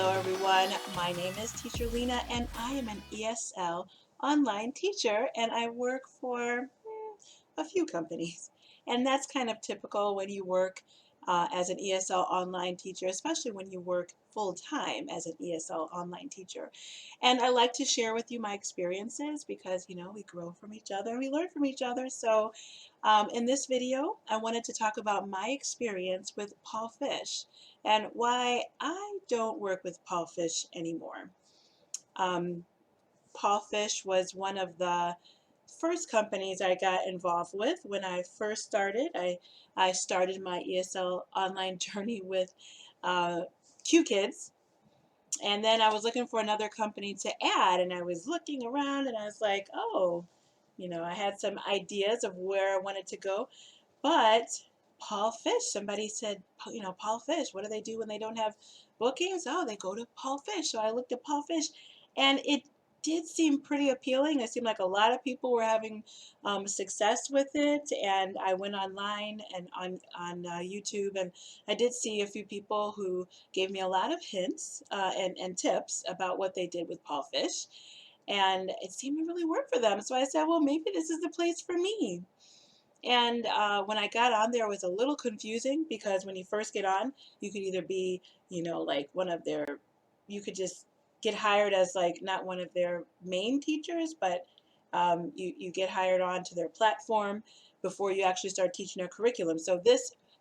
Hello everyone, my name is Teacher Lena and I am an ESL online teacher and I work for a few companies. And that's kind of typical when you work as an ESL online teacher, especially when you work full-time as an ESL online teacher. And I like to share with you my experiences because, we grow from each other and we learn from each other. So in this video, I wanted to talk about my experience with Palfish and why I don't work with Palfish anymore. Um, Palfish was one of the first companies I got involved with when I first started. I started my ESL online journey with Qkids, and then I was looking for another company to add, and I was looking around and I was like, oh, I had some ideas of where I wanted to go, but Palfish, somebody said, Palfish, what do they do when they don't have bookings? Oh, they go to Palfish. So I looked at Palfish and it did seem pretty appealing. It seemed like a lot of people were having success with it, and I went online and on YouTube, and I did see a few people who gave me a lot of hints and tips about what they did with Palfish, and it seemed to really work for them. So I said, well, maybe this is the place for me. And when I got on there, it was a little confusing because when you first get on, you could either be, like one of their, you could just get hired as like not one of their main teachers, but you get hired on to their platform before you actually start teaching their curriculum. So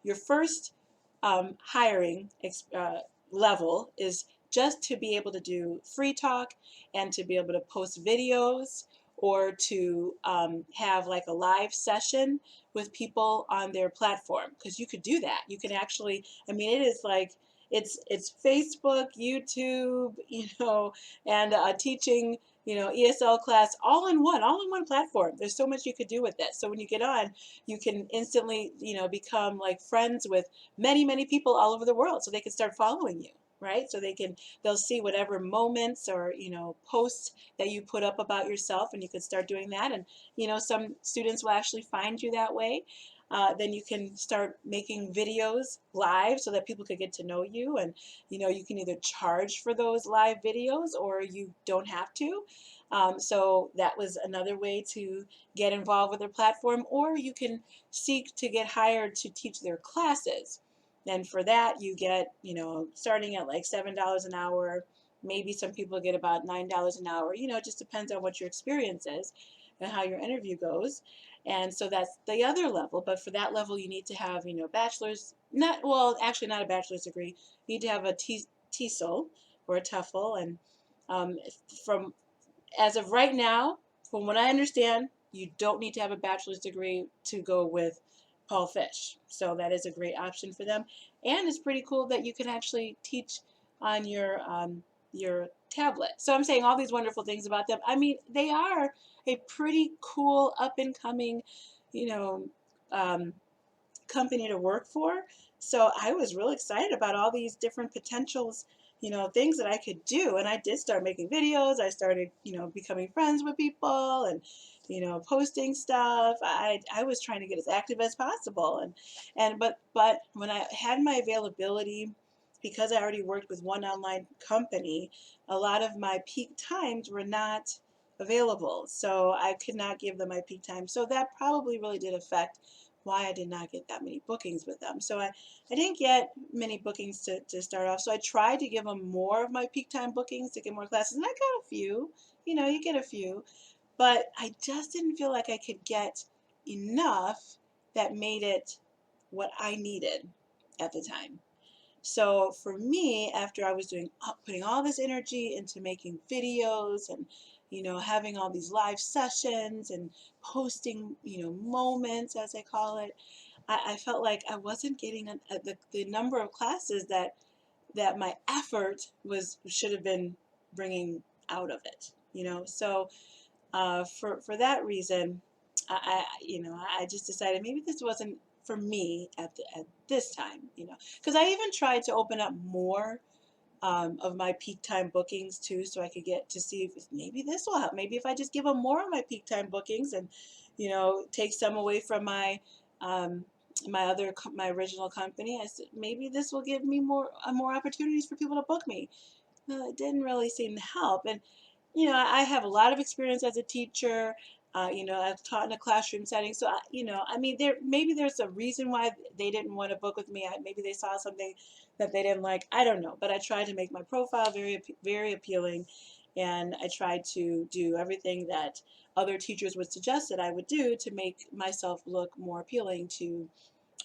your first hiring level is just to be able to do free talk and to be able to post videos or to have like a live session with people on their platform, because you could do that. You can actually, I mean, it is like it's Facebook, YouTube, and teaching, ESL class all in one platform. There's so much you could do with that. So when you get on, you can instantly, become like friends with many people all over the world, so they can start following you, right? So they'll see whatever moments or posts that you put up about yourself, and you can start doing that. And some students will actually find you that way. Then you can start making videos live so that people could get to know you, and you can either charge for those live videos or you don't have to. So that was another way to get involved with their platform, or you can seek to get hired to teach their classes. And for that, you get, starting at like $7 an hour. Maybe some people get about $9 an hour. It just depends on what your experience is and how your interview goes. And so that's the other level. But for that level, you need to have, bachelor's, actually not a bachelor's degree. You need to have a TESOL or a TEFL. And um, from as of right now, from what I understand, you don't need to have a bachelor's degree to go with Palfish. So that is a great option for them. And it's pretty cool that you can actually teach on your tablet. So I'm saying all these wonderful things about them. I mean, they are a pretty cool up and coming, you know, um, company to work for. So I was really excited about all these different potentials, things that I could do. And I did start making videos. I started, becoming friends with people and, posting stuff. I was trying to get as active as possible. But when I had my availability, because I already worked with one online company, a lot of my peak times were not available. So I could not give them my peak time. So that probably really did affect why I did not get that many bookings with them. So I didn't get many bookings to start off. So I tried to give them more of my peak time bookings to get more classes. And I got a few, you get a few. But I just didn't feel like I could get enough that made it what I needed at the time. So for me, after I was putting all this energy into making videos and, having all these live sessions and posting, moments, as I call it, I felt like I wasn't getting the number of classes that my effort should have been bringing out of it, So for that reason, I just decided maybe this wasn't for me at this time, because I even tried to open up more of my peak time bookings too, so I could get to see if maybe this will help. Maybe if I just give them more of my peak time bookings and take some away from um, my original company, I said maybe this will give me more opportunities for people to book me. it didn't really seem to help. And I have a lot of experience as a teacher. I've taught in a classroom setting, so I mean, maybe there's a reason why they didn't want to book with me. Maybe they saw something that they didn't like. I don't know, but I tried to make my profile very appealing, and I tried to do everything that other teachers would suggest that I would do to make myself look more appealing to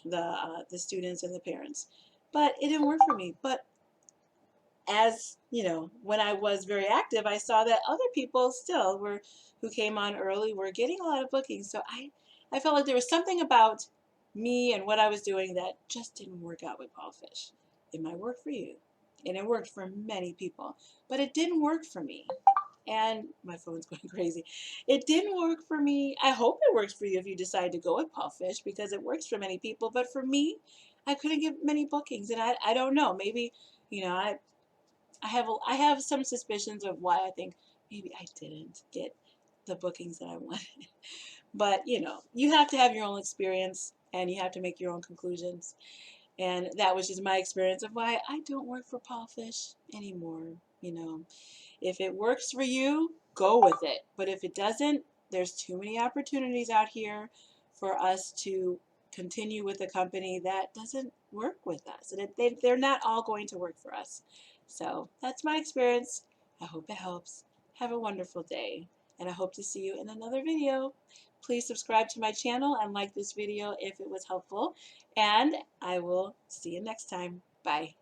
the students and the parents. But it didn't work for me. But as when I was very active, I saw that other people still were who came on early were getting a lot of bookings. So I felt like there was something about me and what I was doing that just didn't work out with Palfish. It might work for you, and it worked for many people, but it didn't work for me. And my phone's going crazy. It didn't work for me. I hope it works for you if you decide to go with Palfish, because it works for many people. But for me, I couldn't get many bookings, and I don't know. Maybe I have some suspicions of why I think maybe I didn't get the bookings that I wanted. But you have to have your own experience and you have to make your own conclusions. And that was just my experience of why I don't work for Palfish anymore. If it works for you, go with it. But if it doesn't, there's too many opportunities out here for us to continue with a company that doesn't work with us. And they're not all going to work for us. So that's my experience. I hope it helps. Have a wonderful day. And I hope to see you in another video. Please subscribe to my channel and like this video if it was helpful. And I will see you next time. Bye.